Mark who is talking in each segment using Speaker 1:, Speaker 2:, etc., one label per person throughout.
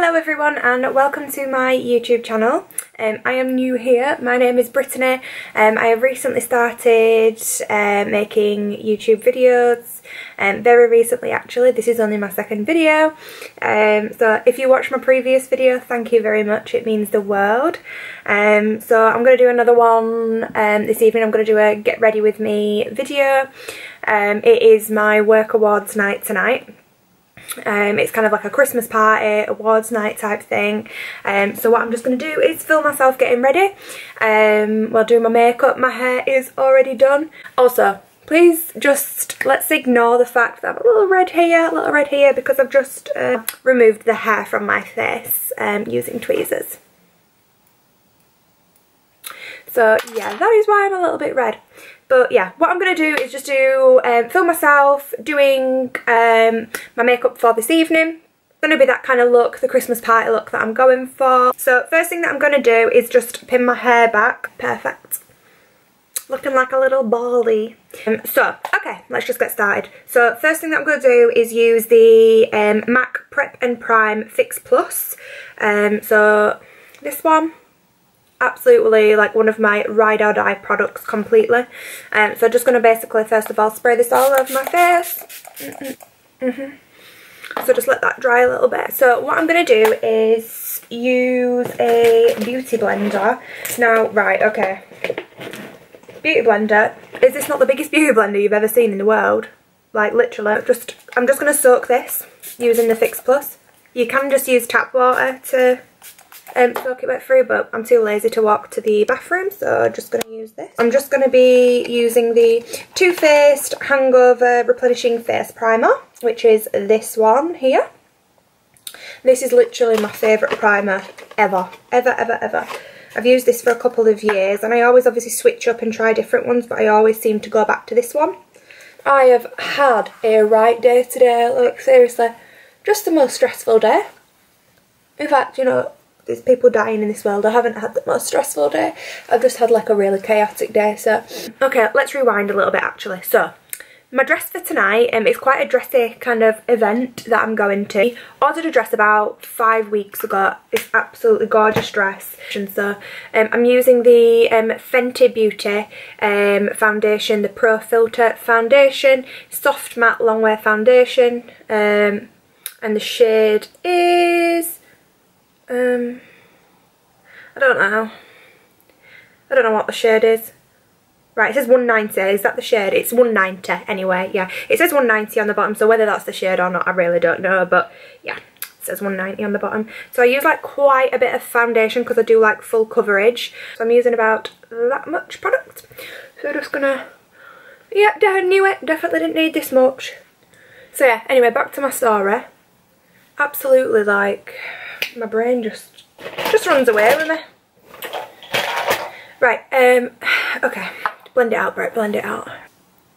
Speaker 1: Hello everyone and welcome to my YouTube channel. I am new here. My name is Brittany. I have recently started making YouTube videos, very recently actually. This is only my second video. So if you watched my previous video, thank you very much, it means the world. So I'm going to do another one this evening. I'm going to do a get ready with me video. It is my work awards night tonight. It's kind of like a Christmas party, awards night type thing. So what I'm just going to do is film myself getting ready while doing my makeup. My hair is already done. Also, please just let's ignore the fact that I have a little red here because I've just removed the hair from my face using tweezers. So yeah, that is why I'm a little bit red. But yeah, what I'm going to do is just do film myself doing my makeup for this evening. It's going to be that kind of look, the Christmas party look that I'm going for. So first thing that I'm going to do is just pin my hair back. Perfect. Looking like a little baldy. So, okay, let's just get started. So first thing that I'm going to do is use the MAC Prep and Prime Fix Plus. So this one. Absolutely like one of my ride or die products completely. So I'm just going to basically first of all spray this all over my face. So just let that dry a little bit. So what I'm going to do is use a beauty blender. Now, right, okay. Beauty blender. Is this not the biggest beauty blender you've ever seen in the world? Like literally, I'm just going to soak this using the Fix Plus. You can just use tap water to soak it wet through, but I'm too lazy to walk to the bathroom, so I'm just going to use this. I'm just going to be using the Too Faced Hangover Replenishing Face Primer, which is this one here. This is literally my favourite primer ever. I've used this for a couple of years, and I always obviously switch up and try different ones, but I always seem to go back to this one. I have had a right day today, like seriously, just the most stressful day. In fact, you know, there's people dying in this world. I haven't had the most stressful day. I've just had like a really chaotic day. So okay, let's rewind a little bit actually. So my dress for tonight is quite a dressy kind of event that I'm going to. I ordered a dress about 5 weeks ago. It's absolutely gorgeous dress. And so I'm using the Fenty Beauty foundation, the Pro Filter foundation, soft matte long wear foundation, and the shade is I don't know what the shade is. Right, it says 190. Is that the shade? It's 190 anyway, yeah. It says 190 on the bottom, so whether that's the shade or not, I really don't know, but yeah, it says 190 on the bottom. So I use like quite a bit of foundation because I do like full coverage. So I'm using about that much product. So I'm just gonna, yeah, I knew it, definitely didn't need this much. So yeah, anyway, back to my story. Absolutely like, my brain just runs away with me. Right, okay, blend it out, Brett, blend it out.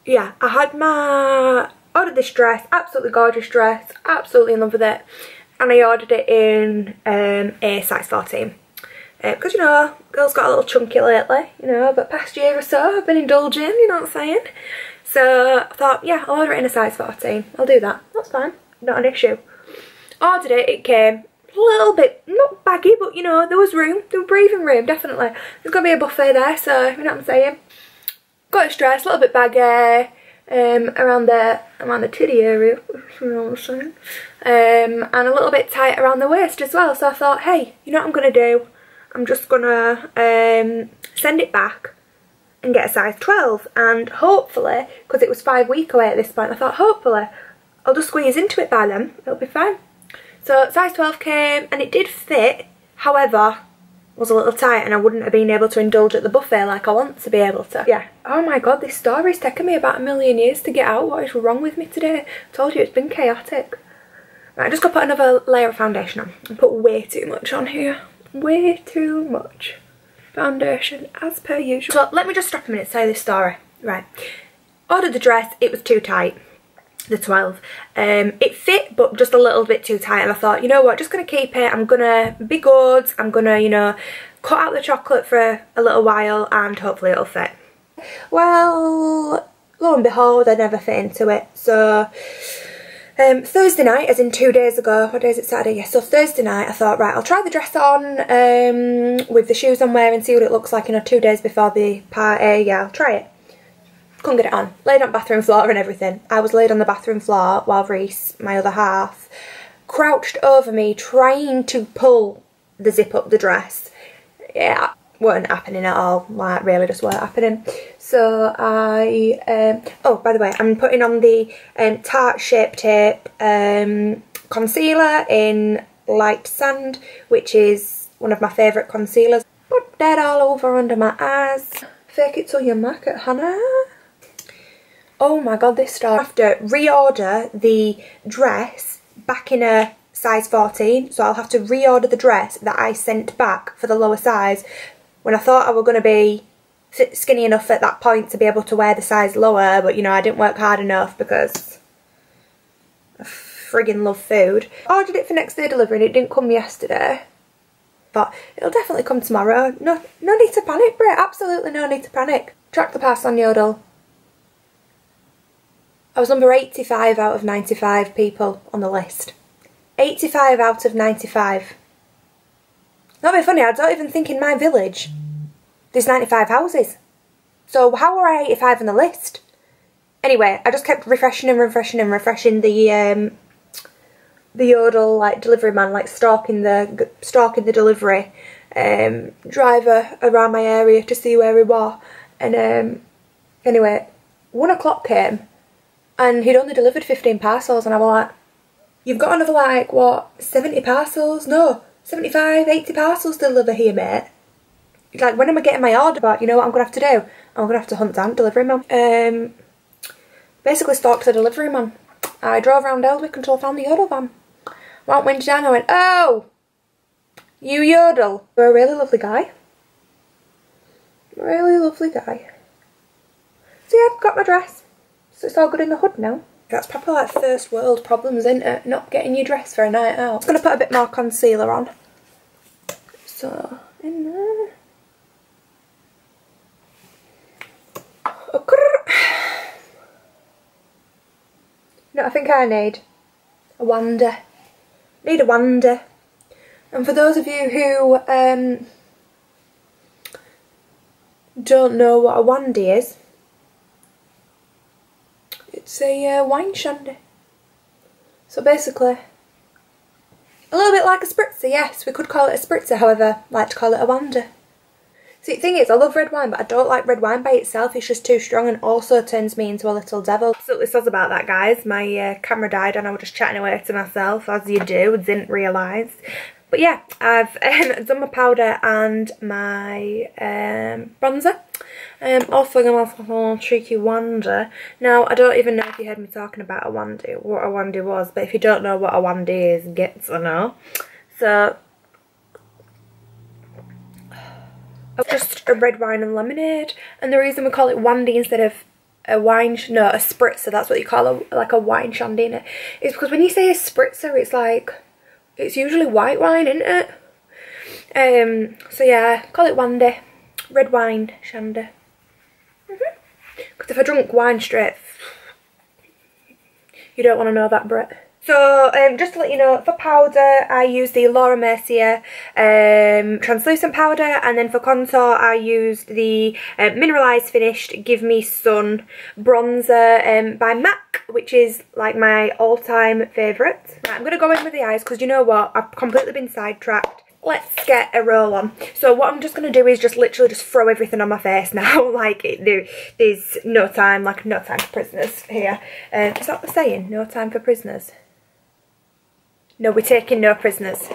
Speaker 1: Yeah, ordered this dress, absolutely gorgeous dress, absolutely in love with it. And I ordered it in a size 14. Because, you know, girls got a little chunky lately, you know, but past year or so I've been indulging, you know what I'm saying? So I thought, yeah, I'll order it in a size 14. I'll do that, that's fine, not an issue. Ordered it, it came a little bit, not baggy, but you know, there was room, there was breathing room, definitely. There's going to be a buffet there, so you know what I'm saying. Got it dressed, a little bit baggy, around the titty area, you know what I'm saying. And a little bit tight around the waist as well, so I thought, hey, you know what I'm going to do? I'm just going to send it back and get a size 12, and hopefully, because it was 5 weeks away at this point, I thought hopefully I'll just squeeze into it by then, it'll be fine. So size 12 came and it did fit, however, was a little tight and I wouldn't have been able to indulge at the buffet like I want to be able to. Yeah. Oh my god, this story's taken me about 1,000,000 years to get out. What is wrong with me today? I told you it's been chaotic. Right, I'm just going to put another layer of foundation on. I put way too much on here. Way too much foundation, as per usual. So let me just stop a minute to tell you this story. Right. Ordered the dress, it was too tight. The 12. It fit but just a little bit too tight, and I thought, you know what, just gonna keep it. I'm gonna be good, I'm gonna, you know, cut out the chocolate for a little while and hopefully it'll fit. Well, lo and behold, I never fit into it. So Thursday night, as in 2 days ago. What day is it? Saturday? Yeah, so Thursday night I thought, right, I'll try the dress on with the shoes I'm wearing, see what it looks like, you know, 2 days before the party. Yeah, I'll try it. Couldn't get it on. Laid on the bathroom floor and everything. I was laid on the bathroom floor while Reese, my other half, crouched over me trying to pull the zip up the dress. Yeah, weren't happening at all. Like, really just weren't happening. So I, oh, by the way, I'm putting on the Tarte Shape Tape concealer in Light Sand, which is one of my favourite concealers. Put that all over under my eyes. Fake it till you make it, Hannah. Oh my god, this store. I have to reorder the dress back in a size 14, so I'll have to reorder the dress that I sent back for the lower size when I thought I were going to be skinny enough at that point to be able to wear the size lower, but you know, I didn't work hard enough because I friggin' love food. I ordered it for next day delivery and it didn't come yesterday, but it'll definitely come tomorrow. No need to panic, Brit, absolutely no need to panic. Track the pass on Yodel. I was number 85 out of 95 people on the list. 85 out of 95. Not very funny, I don't even think in my village there's 95 houses. So how were I 85 on the list? Anyway, I just kept refreshing and refreshing and refreshing the Yodel like delivery man, like stalking the delivery driver around my area to see where he was. And anyway, 1 o'clock came and he'd only delivered 15 parcels, and I was like, you've got another like, what, 70 parcels? No, 75, 80 parcels to deliver here, mate. Like, when am I getting my order back? You know what I'm going to have to do? I'm going to have to hunt down a delivery man. Basically stalked the delivery man. I drove around Eldwick until I found the Yodel van. Went down, I went, oh, you Yodel. You're a really lovely guy. Really lovely guy. So yeah, I've got my dress. So it's all good in the hood now. That's probably like first world problems, isn't it? Not getting your dress for a night out. I'm just going to put a bit more concealer on. So, in there. You know what I think I need? A wander. Need a wander. And for those of you who don't know what a wandy is, it's a wine shandy. So basically, a little bit like a spritzer, yes, we could call it a spritzer, however, I like to call it a wander. See, the thing is, I love red wine, but I don't like red wine by itself. It's just too strong and also turns me into a little devil. Absolutely soz about that, guys. My camera died and I was just chatting away to myself, as you do, didn't realise. But yeah, I've done my powder and my bronzer. Also going to have a cheeky wander. Now, I don't even know if you heard me talking about what a wandy was, but if you don't know what a wandy is, get to know. So, just a red wine and lemonade, and the reason we call it wandy instead of a wine, no, a spritzer, that's what you call like a wine shandy in it, is because when you say a spritzer, it's like, it's usually white wine, isn't it? So yeah, call it wandy, red wine shandy. Because if I drunk wine straight, you don't want to know that, Brit. So, just to let you know, for powder, I use the Laura Mercier translucent powder, and then for contour, I used the Mineralised Finished Give Me Sun bronzer by MAC, which is like my all-time favourite. Right, I'm going to go in with the eyes, because you know what, I've completely been sidetracked. Let's get a roll on. So what I'm just going to do is just literally just throw everything on my face now. Like, there's no time, like no time for prisoners here. Is that the saying? No time for prisoners? No, we're taking no prisoners.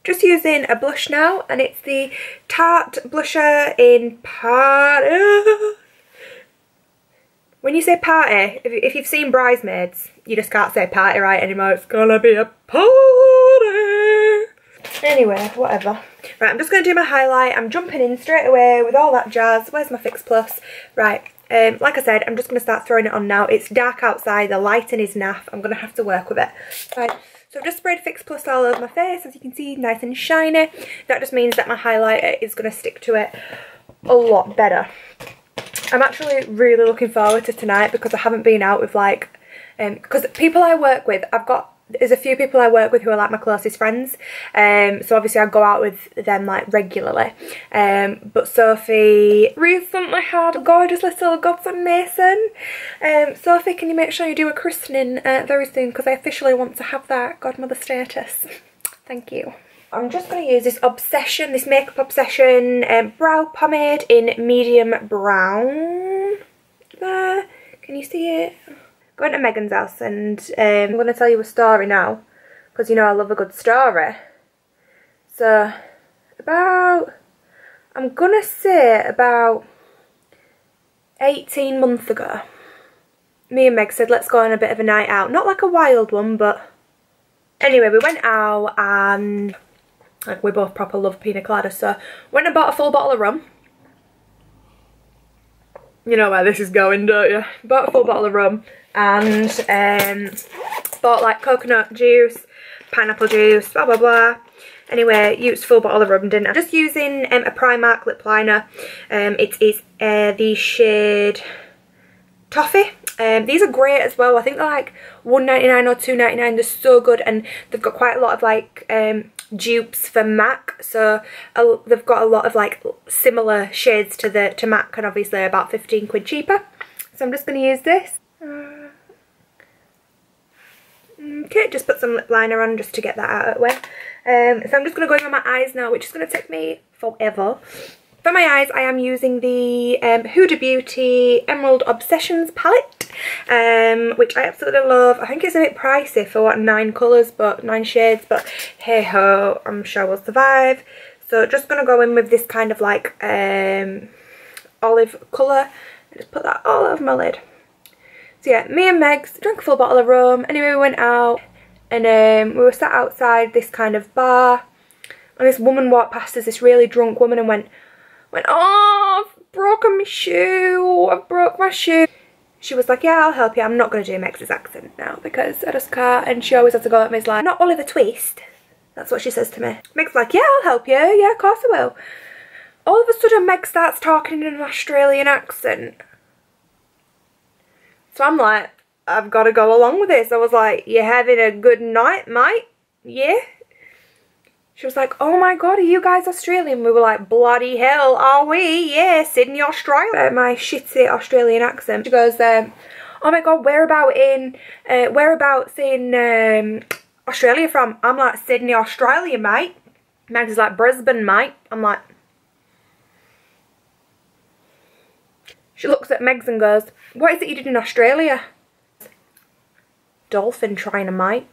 Speaker 1: Just using a blush now, and it's the Tarte blusher in Party. When you say party, if you've seen Bridesmaids, you just can't say party right anymore. It's gonna be a party. Anyway, whatever. Right, I'm just going to do my highlight. I'm jumping in straight away with all that jazz. Where's my Fix Plus? Right, like I said, I'm just going to start throwing it on now. It's dark outside, the lighting is naff. I'm going to have to work with it. Right, so I've just sprayed Fix Plus all over my face, as you can see, nice and shiny. That just means that my highlighter is going to stick to it a lot better. I'm actually really looking forward to tonight because I haven't been out with like because people I work with, there's a few people I work with who are like my closest friends, so obviously I go out with them like regularly, but Sophie recently had a gorgeous little godson Mason. Sophie, can you make sure you do a christening very soon, because I officially want to have that godmother status. Thank you. I'm just going to use this Obsession, this Makeup Obsession brow pomade in medium brown. There, can you see it? Going to Megan's house, and I'm going to tell you a story now, because you know I love a good story. So I'm going to say about 18 months ago, me and Meg said let's go on a bit of a night out. Not like a wild one, but anyway, we went out and like we both proper love pina colada, so went and bought a full bottle of rum. You know where this is going, don't you? Bought a full bottle of rum and bought like coconut juice, pineapple juice, blah blah blah. Anyway, used full bottle of rum, didn't I? I'm just using a Primark lip liner. It is the shade Toffee. These are great as well. I think they're like $1.99 or $2.99. They're so good, and they've got quite a lot of like dupes for MAC, so they've got a lot of like similar shades to MAC, and obviously about 15 quid cheaper. So I'm just going to use this. Okay, just put some lip liner on just to get that out of the way. So I'm just going to go in on my eyes now, which is going to take me forever. For my eyes, I am using the Huda Beauty Emerald Obsessions palette, which I absolutely love. I think it's a bit pricey for what, 9 colours, but 9 shades, but hey ho, I'm sure we'll survive. So just going to go in with this kind of like olive colour and just put that all over my lid. So yeah, me and Megs drank a full bottle of rum. Anyway, we went out and we were sat outside this kind of bar, and this woman walked past us, this really drunk woman, and went, oh, I've broken my shoe, I've broke my shoe. She was like, yeah, I'll help you. I'm not going to do Meg's accent now because I just can't, and she always has to go at me like, not Oliver Twist. That's what she says to me. Meg's like, yeah, I'll help you, yeah, of course I will. All of a sudden Meg starts talking in an Australian accent. So I'm like, I've got to go along with this. I was like, you having a good night, mate? Yeah? She was like, oh my god, are you guys Australian? We were like, bloody hell, are we? Yeah, Sydney, Australia. My shitty Australian accent. She goes, oh my god, whereabouts in Australia from? I'm like, Sydney, Australia, mate. Meg's like, Brisbane, mate. I'm like, she looks at Megs and goes, what is it you did in Australia? Dolphin trainer, mate.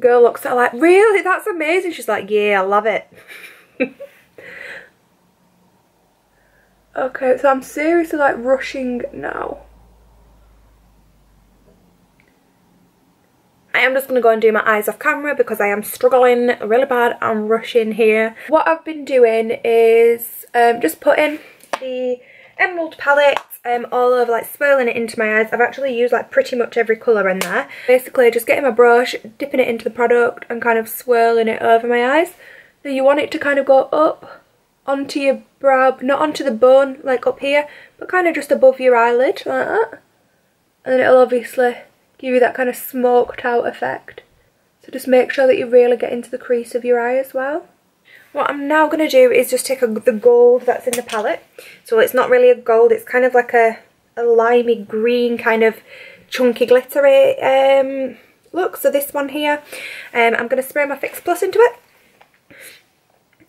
Speaker 1: Girl looks at her like, really? That's amazing. She's like, yeah, I love it. Okay, so I'm seriously like rushing now. I am just going to go and do my eyes off camera because I am struggling really bad. I'm rushing here. What I've been doing is just putting the Emerald palette all over, like swirling it into my eyes. I've actually used like pretty much every colour in there. Basically just getting my brush, dipping it into the product and kind of swirling it over my eyes. Now you want it to kind of go up onto your brow, not onto the bone like up here, but kind of just above your eyelid like that. And then it'll obviously give you that kind of smoked out effect. So just make sure that you really get into the crease of your eye as well. What I'm now going to do is just take the gold that's in the palette. So it's not really a gold, it's kind of like a limey green kind of chunky glittery look. So this one here, I'm going to spray my Fix Plus into it.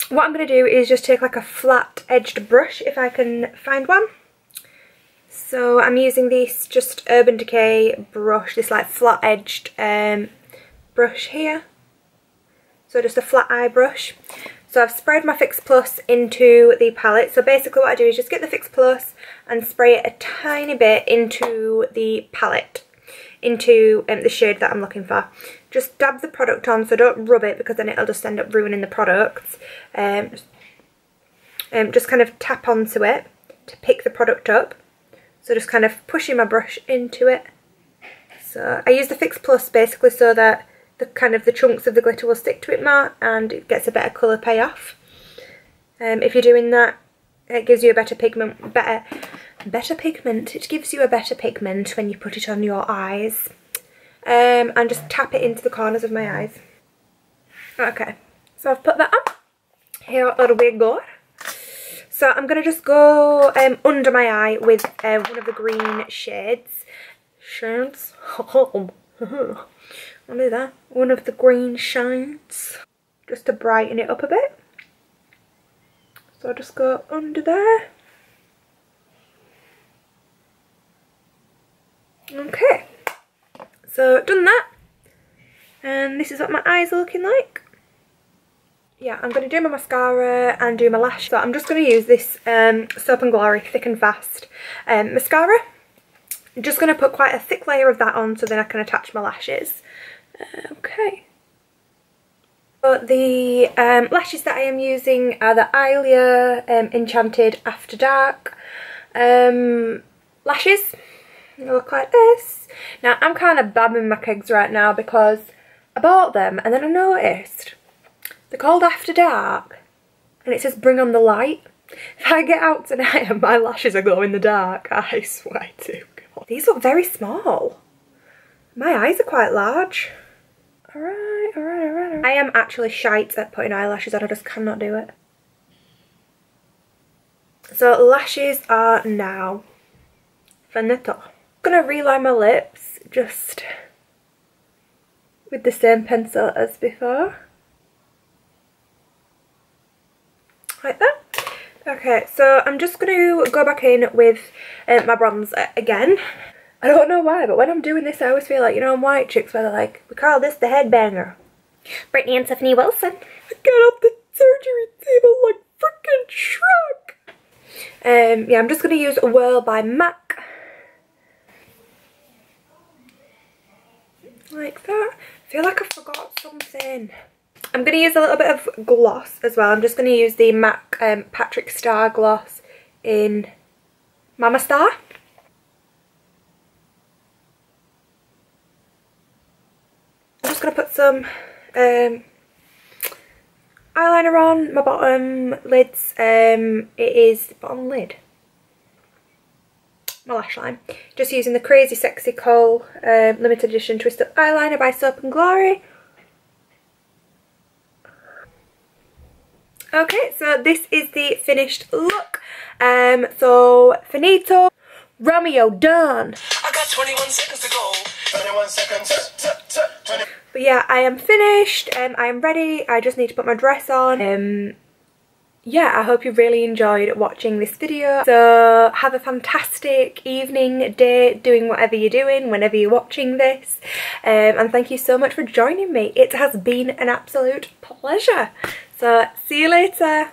Speaker 1: What I'm going to do is just take like a flat edged brush if I can find one. So I'm using this just Urban Decay brush, this like flat edged brush here. So just a flat eye brush. So I've sprayed my Fix Plus into the palette. So basically what I do is just get the Fix Plus and spray it a tiny bit into the palette, into the shade that I'm looking for. Just dab the product on, so don't rub it because then it'll just end up ruining the product. Just kind of tap onto it to pick the product up. So just kind of pushing my brush into it. So I use the Fix Plus basically so that the chunks of the glitter will stick to it more and it gets a better colour payoff. If you're doing that, it gives you a better pigment, better better pigment. It gives you a better pigment when you put it on your eyes. And just tap it into the corners of my eyes. Okay, so I've put that on. Here are we go. So I'm going to just go under my eye with one of the green shades. I'll do that. One of the green shades. Just to brighten it up a bit. So I'll just go under there. Okay. So done that. And this is what my eyes are looking like. Yeah, I'm going to do my mascara and do my lash. So I'm just going to use this Soap & Glory Thick and Fast mascara. I'm just going to put quite a thick layer of that on so then I can attach my lashes. Okay. So the lashes that I am using are the Ilia Enchanted After Dark lashes. They look like this. Now I'm kind of babbing my kegs right now because I bought them and then I noticed they're called After Dark and it says bring on the light. If I get out tonight and my lashes are glow in the dark, I swear to God. These look very small. My eyes are quite large. Alright. I am actually shite at putting eyelashes on, I just cannot do it. So lashes are now finito. I'm gonna reline my lips just with the same pencil as before. Like that. Okay, so I'm just going to go back in with my bronzer again. I don't know why, but when I'm doing this I always feel like, you know, in White Chicks where they're like, we call this the headbanger. Brittany and Tiffany Wilson. I got off the surgery table like freaking Shrek. Yeah, I'm just going to use a Whirl by MAC. Like that. I feel like I forgot something. I'm going to use a little bit of gloss as well. I'm just going to use the MAC Patrick Star gloss in Mama Star. I'm just going to put some eyeliner on my bottom lids. It is the bottom lid. My lash line. Just using the Crazy Sexy Kohl limited edition twist up eyeliner by Soap & Glory. Okay, so this is the finished look. So finito, Romeo done. I got 21 seconds to go. 21 seconds. But yeah, I am finished. I am ready. I just need to put my dress on. Yeah, I hope you really enjoyed watching this video. So have a fantastic evening, day, doing whatever you're doing, whenever you're watching this. And thank you so much for joining me. It has been an absolute pleasure. So see you later.